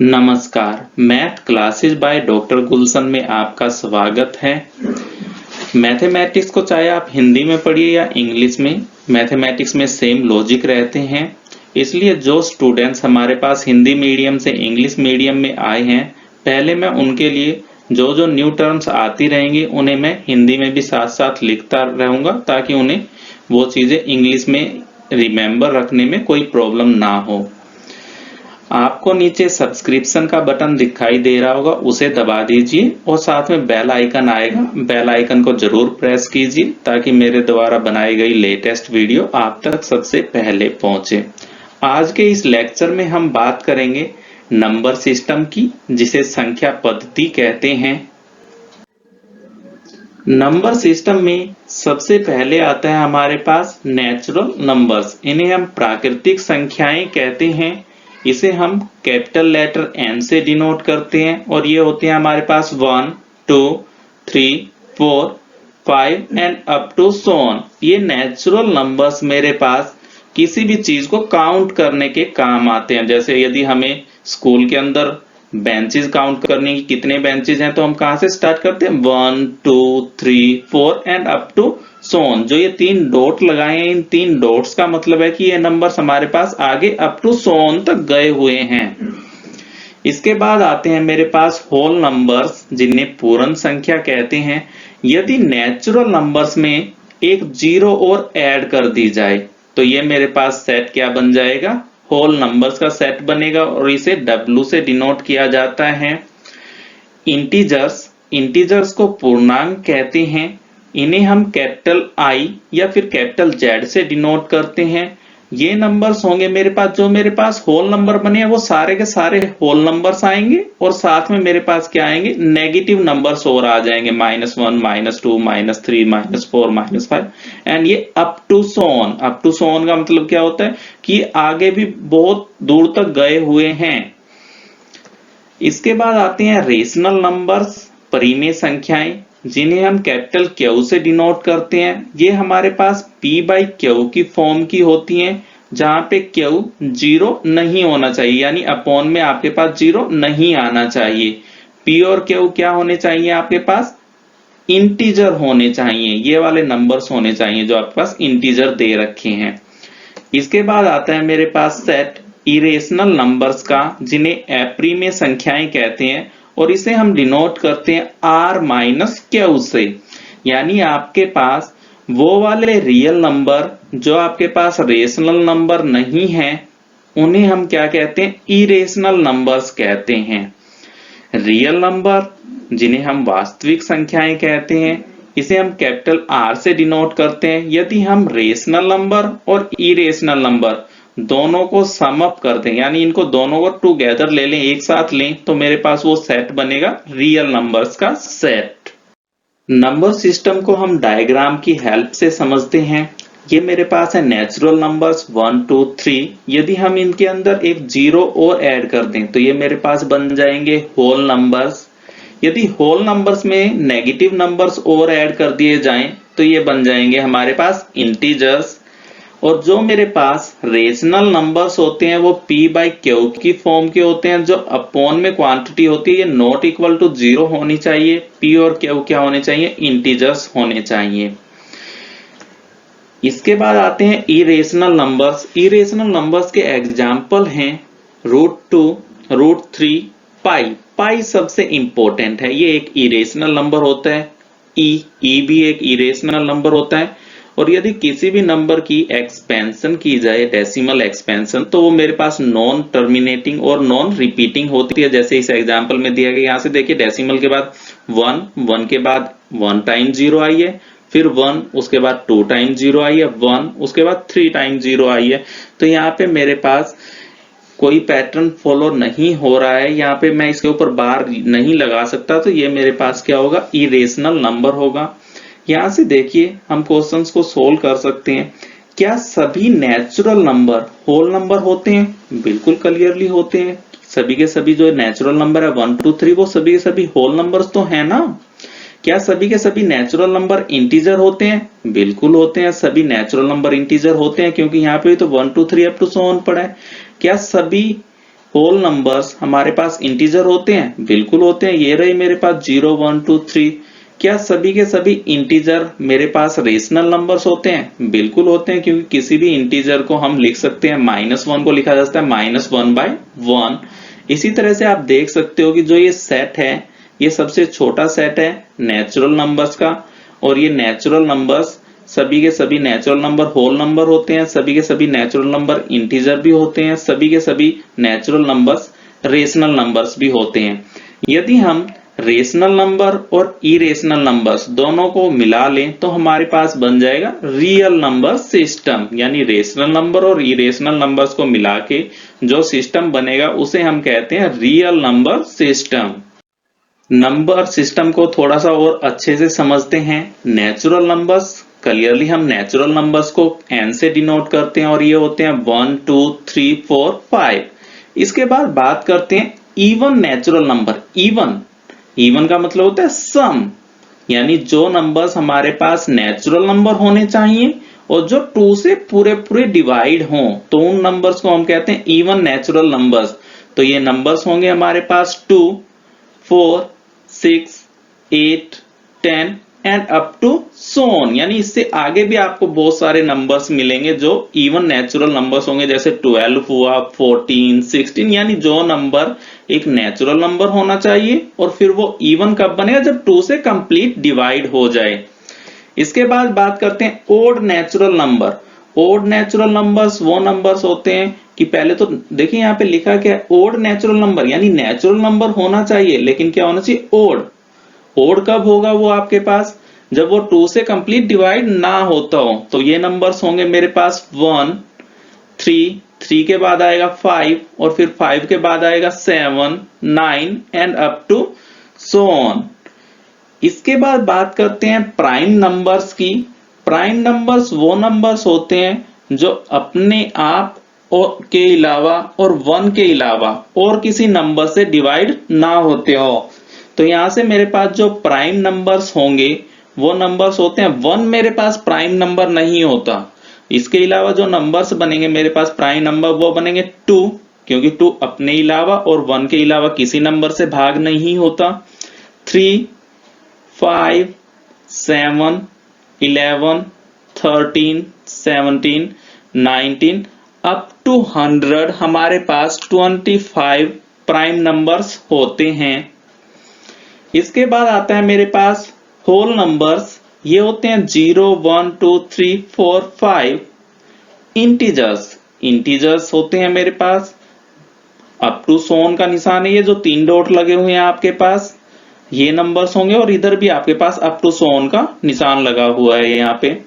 नमस्कार, math classes by doctor गुलशन में आपका स्वागत है। मैथमेटिक्स को चाहे आप हिंदी में पढ़िए या इंग्लिश में, मैथमेटिक्स में सेम लॉजिक रहते हैं। इसलिए जो स्टूडेंट्स हमारे पास हिंदी मीडियम से इंग्लिश मीडियम में आए हैं, पहले मैं उनके लिए जो जो न्यू टर्म्स आती रहेंगी उन्हें मैं हिंदी में भी साथ साथ लिखता रहूंगा, ताकि उन्हें वो चीजें इंग्लिश में रिमेम्बर रखने में कोई प्रॉब्लम ना हो। आपको नीचे सब्सक्रिप्शन का बटन दिखाई दे रहा होगा, उसे दबा दीजिए और साथ में बेल आइकन आएगा, बेल आइकन को जरूर प्रेस कीजिए ताकि मेरे द्वारा बनाई गई लेटेस्ट वीडियो आप तक सबसे पहले पहुंचे। आज के इस लेक्चर में हम बात करेंगे नंबर सिस्टम की, जिसे संख्या पद्धति कहते हैं। नंबर सिस्टम में सबसे पहले आता है हमारे पास नेचुरल नंबर्स। इन्हें हम प्राकृतिक संख्याएं कहते हैं। इसे हम कैपिटल लेटर एन से डिनोट करते हैं और ये होते हैं हमारे पास 1, 2, 3, 4, 5 and up to so on. ये नेचुरल नंबर्स मेरे पास किसी भी चीज को काउंट करने के काम आते हैं। जैसे यदि हमें स्कूल के अंदर बेंचेस काउंट करने की कितने बेंचेस हैं, तो हम कहां से स्टार्ट करते हैं? 1, 2, 3, 4 and up to so on. जो ये 3 डॉट लगाए हैं, इन 3 डॉट्स का मतलब है कि ये नंबर्स हमारे पास आगे अप टू सो ऑन तक गए हुए हैं। इसके बाद आते हैं मेरे पास होल नंबर्स, जिन्हें पूर्ण संख्या कहते हैं। यदि नेचुरल नंबर्स में एक जीरो और ऐड कर दी जाए तो ये मेरे पास सेट क्या बन जाएगा? होल नंबर्स का सेट बनेगा और इसे W से डिनोट किया जाता है। इंटीजर्स को पूर्णांक कहते हैं। इन्हें हम कैपिटल I या फिर कैपिटल Z से डिनोट करते हैं। ये नंबर्स होंगे मेरे पास, जो मेरे पास होल नंबर बने हैं वो सारे के सारे होल नंबर्स आएंगे और साथ में मेरे पास क्या आएंगे? नेगेटिव नंबर्स और आ जाएंगे, -1, -2, -3, -4, -5 एंड ये up to so on. Up to so on का मतलब क्या होता है कि आगे भी बहुत दूर तक गए हुए हैं। इसके बाद आते हैं रेशनल नंबर्स, परिमेय संख्याएं, जिन्हें हम कैपिटल Q से डिनोट करते हैं। ये हमारे पास P/Q की फॉर्म की होती हैं, जहां पे Q जीरो नहीं होना चाहिए, यानी अपॉन में आपके पास जीरो नहीं आना चाहिए। P और Q क्या होने चाहिए? आपके पास इंटीजर होने चाहिए। ये वाले नंबर्स होने चाहिए जो आपके पास इंटीजर दे रखे हैं। इसके बाद आता है मेरे पास सेट इरेशनल नंबर्स का, जिन्हें अपरिमेय संख्याएं कहते हैं और इसे हम डिनोट करते हैं R-Q से। यानी आपके पास वो वाले रियल नंबर जो आपके पास रेशनल नंबर नहीं है, उन्हें हम क्या कहते हैं? इरेशनल नंबर्स कहते हैं। रियल नंबर, जिन्हें हम वास्तविक संख्याएं कहते हैं, इसे हम कैपिटल R से डिनोट करते हैं। यदि हम रेशनल नंबर और इरेशनल नंबर दोनों को सम अप कर दें, यानी इनको दोनों को टुगेदर ले लें, एक साथ लें, तो मेरे पास वो सेट बनेगा रियल नंबर्स का सेट। नंबर सिस्टम को हम डायग्राम की हेल्प से समझते हैं। ये मेरे पास है नेचुरल नंबर्स 1, 2, 3। यदि हम इनके अंदर एक जीरो और ऐड कर दें तो ये मेरे पास बन जाएंगे होल नंबर्स। यदि होल नंबर्स में नेगेटिव नंबर्स और ऐड कर दिए जाएं तो ये बन जाएंगे हमारे पास इंटीजर्स। और जो मेरे पास रेशनल नंबर्स होते हैं वो P/Q की फॉर्म के होते हैं, जो अपॉन में क्वांटिटी होती है, ये नॉट इक्वल टू जीरो होनी चाहिए। P और Q क्या होने चाहिए? इंटीजर्स होने चाहिए। इसके बाद आते हैं इरेशनल नंबर्स। इरेशनल नंबर्स के एग्जाम्पल हैं √2, √3, पाई। पाई सबसे इंपॉर्टेंट है, ये एक इरेशनल नंबर होता है। ई भी एक इरेशनल नंबर होता है। और यदि किसी भी नंबर की एक्सपेंशन की जाए, डेसिमल एक्सपेंशन, तो वो मेरे पास नॉन टर्मिनेटिंग और नॉन रिपीटिंग होती है। जैसे इस एग्जांपल में दिया गया, यहां से देखिए डेसिमल के बाद 1 के बाद 1 टाइम 0 आई है, फिर 1, उसके बाद 2 टाइम 0 आई है, 1, उसके बाद 3 टाइम 0 आई है। तो यहाँ पे मेरे पास कोई पैटर्न फॉलो नहीं हो रहा है, यहाँ पे मैं इसके ऊपर बार नहीं लगा सकता, तो ये मेरे पास क्या होगा? इरेशनल नंबर होगा। यहां से देखिए हम क्वेश्चंस को सोल्व कर सकते हैं। क्या सभी नेचुरल नंबर होल नंबर होते हैं? बिल्कुल क्लियरली होते हैं। सभी के सभी जो नेचुरल नंबर है 1, 2, 3, वो सभी के सभी होल नंबर्स तो है ना। क्या सभी के सभी नेचुरल नंबर इंटीजर होते हैं? बिल्कुल होते हैं, सभी नेचुरल नंबर इंटीजर होते हैं, क्योंकि यहाँ पे तो 1, 2, 3 अप टू सो ऑन पड़ा है। क्या सभी होल नंबर्स हमारे पास इंटीजर होते हैं? बिल्कुल होते हैं। ये रही मेरे पास 0 1 2 3। क्या सभी के सभी इंटीजर मेरे पास रेशनल नंबर्स होते हैं? बिल्कुल होते हैं, क्योंकि किसी भी इंटीजर को हम लिख सकते हैं, -1 को लिखा जा सकता है -1/1। इसी तरह से आप देख सकते हो कि जो ये सेट है, ये सबसे छोटा सेट है नेचुरल नंबर्स का, और ये नेचुरल नंबर्स सभी के सभी नेचुरल नंबर होल नंबर होते हैं, सभी के सभी नेचुरल नंबर इंटीजर भी होते हैं, सभी के सभी नेचुरल नंबर्स रेशनल नंबर्स भी होते हैं। यदि हम रेशनल नंबर और इरेशनल नंबर्स दोनों को मिला लें तो हमारे पास बन जाएगा रियल नंबर सिस्टम। यानी रेशनल नंबर और इरेशनल नंबर्स को मिला के जो सिस्टम बनेगा उसे हम कहते हैं real number system. Number system को थोड़ा सा और अच्छे से समझते हैं। नेचुरल नंबर्स, क्लियरली हम नेचुरल नंबर्स को n से डिनोट करते हैं और ये होते हैं 1 2 3 4 5। इसके बाद बात करते हैं इवन नेचुरल नंबर। इवन का मतलब होता है सम, यानी जो नंबर्स हमारे पास नेचुरल नंबर होने चाहिए और जो 2 से पूरे पूरे डिवाइड हों, तो उन नंबर्स को हम कहते हैं इवन नेचुरल नंबर्स। तो ये नंबर्स होंगे हमारे पास 2 4 6 8 10 and up to so on. यानी इससे आगे भी आपको बहुत सारे नंबर्स मिलेंगे जो इवन नेचुरल नंबर्स होंगे, जैसे 12 हुआ, 14 16। यानी जो नंबर एक नेचुरल नंबर होना चाहिए और फिर वो इवन कब बनेगा? जब 2 से कंप्लीट डिवाइड हो जाए। इसके बाद बात करते हैं odd natural number. Odd natural numbers वो नंबर्स होते हैं कि पहले तो देखिए यहाँ पे लिखा क्या है, ओड नेचुरल नंबर, यानी नेचुरल नंबर होना चाहिए लेकिन क्या होना चाहिए? ओड। ओड कब होगा वो आपके पास? जब वो 2 से कंप्लीट डिवाइड ना होता हो। तो ये नंबर्स होंगे मेरे पास 1 3, 3 के बाद आएगा 5 और फिर 5 के बाद आएगा 7 9 and up to so on. इसके बाद बात करते हैं प्राइम नंबर्स की। प्राइम नंबर्स वो नंबर्स होते हैं जो अपने आप और के अलावा और 1 के अलावा और किसी नंबर से डिवाइड ना होते हो। तो यहां से मेरे पास जो प्राइम नंबर्स होंगे वो नंबर्स होते हैं 1 मेरे पास प्राइम नंबर नहीं होता। इसके अलावा जो नंबर्स बनेंगे मेरे पास प्राइम नंबर वो बनेंगे 2, क्योंकि 2 अपने अलावा और 1 के अलावा किसी नंबर से भाग नहीं होता। 3 5 7 11 13 17 19 अप टू 100 हमारे पास 25 प्राइम नंबर्स होते हैं। इसके बाद आता है मेरे पास होल नंबर्स। ये होते हैं 0 1 2 3 4 5। इंटीजर्स होते हैं मेरे पास अप टू सोन का निशान है, ये जो 3 डॉट लगे हुए हैं आपके पास ये नंबर्स होंगे, और इधर भी आपके पास अप टू सोन का निशान लगा हुआ है यहाँ पे।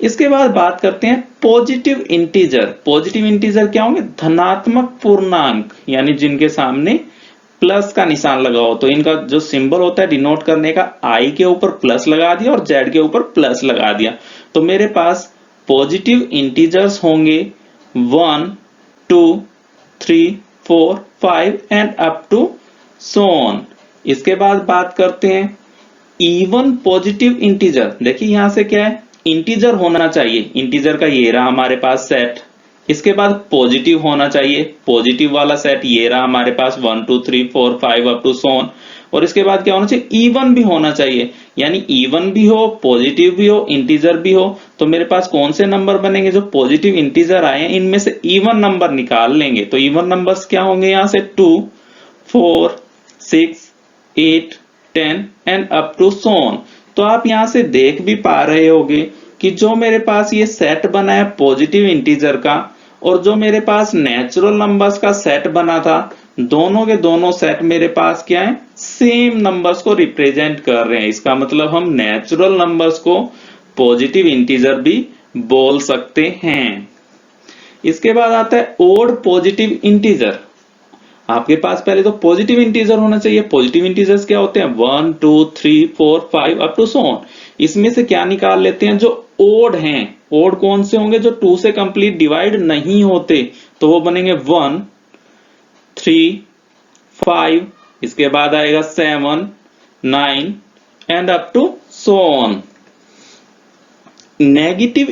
इसके बाद बात करते हैं पॉजिटिव इंटीजर। पॉजिटिव इंटीजर क्या होंगे? धनात्मक पूर्णांक, यानी जिनके सामने प्लस का निशान लगा हो। तो इनका जो सिंबल होता है डिनोट करने का, आई के ऊपर प्लस लगा दिया और जेड के ऊपर प्लस लगा दिया। तो मेरे पास पॉजिटिव इंटीजर्स होंगे 1 2 3 4 5 and up to so on. इसके बाद बात करते हैं इवन पॉजिटिव इंटीजर। देखिए यहां से क्या है, इंटीजर होना चाहिए, इंटीजर का ये रहा हमारे पास सेट। इसके बाद पॉजिटिव होना चाहिए, पॉजिटिव वाला सेट ये रहा हमारे पास 1 2 3 4 5 अप टू सो ऑन। और इसके बाद क्या होना चाहिए? इवन भी होना चाहिए, यानी इवन भी हो, पॉजिटिव भी हो, इंटीजर भी हो। तो मेरे पास कौन से नंबर बनेंगे? जो पॉजिटिव इंटीजर आए हैं इनमें से इवन नंबर निकाल लेंगे। तो इवन नंबर्स क्या होंगे यहां से? 2 4 6 8 10 and up to so on. तो आप यहां से देख भी पा रहे होगे कि जो मेरे पास ये सेट बना है पॉजिटिव इंटीजर का और जो मेरे पास नेचुरल नंबर्स का सेट बना था, दोनों के दोनों सेट मेरे पास क्या है? सेम नंबर्स को रिप्रेजेंट कर रहे हैं। इसका मतलब हम नेचुरल नंबर्स को पॉजिटिव इंटीजर भी बोल सकते हैं। इसके बाद आता है ओड पॉजिटिव इंटीजर। आपके पास पहले तो पॉजिटिव इंटीजर होना चाहिए। पॉजिटिव इंटीजर्स क्या होते हैं? 1 2 3 4 5 अप टू सो ऑन। इसमें से क्या निकाल लेते हैं? जो ओड हैं, ओड कौन से होंगे? जो 2 से कंप्लीट डिवाइड नहीं होते, तो वो बनेंगे 1 3 5, इसके बाद आएगा 7 9 and up to so on. Negative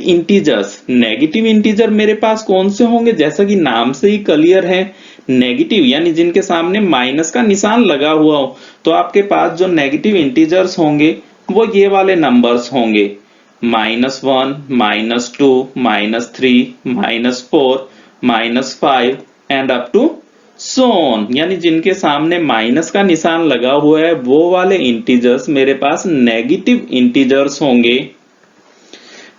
integer मेरे पास कौन से होंगे, जैसा कि नाम से ही क्लियर है, नेगेटिव यानी जिनके सामने माइनस का निशान लगा हुआ हो। तो आपके पास जो नेगेटिव इंटीजर्स होंगे वो ये वाले नंबर्स होंगे, -1, -2, -3, -4, -5 and up to so on. यानी जिनके सामने माइनस का निशान लगा हुआ है वो वाले इंटीजर्स मेरे पास नेगेटिव इंटीजर्स होंगे।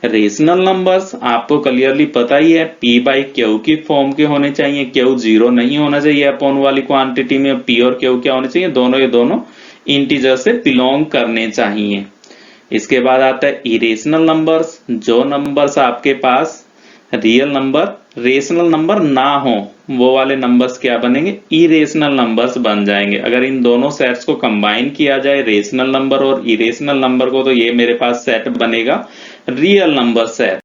रेशनल नंबर्स आपको क्लियरली पता ही है, P बाई Q की फॉर्म के होने चाहिए, Q 0 नहीं होना चाहिए अपॉन वाली क्वांटिटी में, P और Q क्या होने चाहिए, दोनों ये दोनों इंटीजर से बिलोंग करने चाहिए। इसके बाद आता है इरेशनल नंबर्स, जो नंबर्स आपके पास रियल नंबर रेशनल नंबर ना हो वो वाले नंबर्स क्या बनेंगे, इरेशनल नंबर्स बन जाएंगे। अगर इन दोनों सेट्स को कंबाइन किया जाए, रेशनल नंबर और इरेशनल नंबर को, तो ये मेरे पास सेट बनेगा रियल नंबर सेट।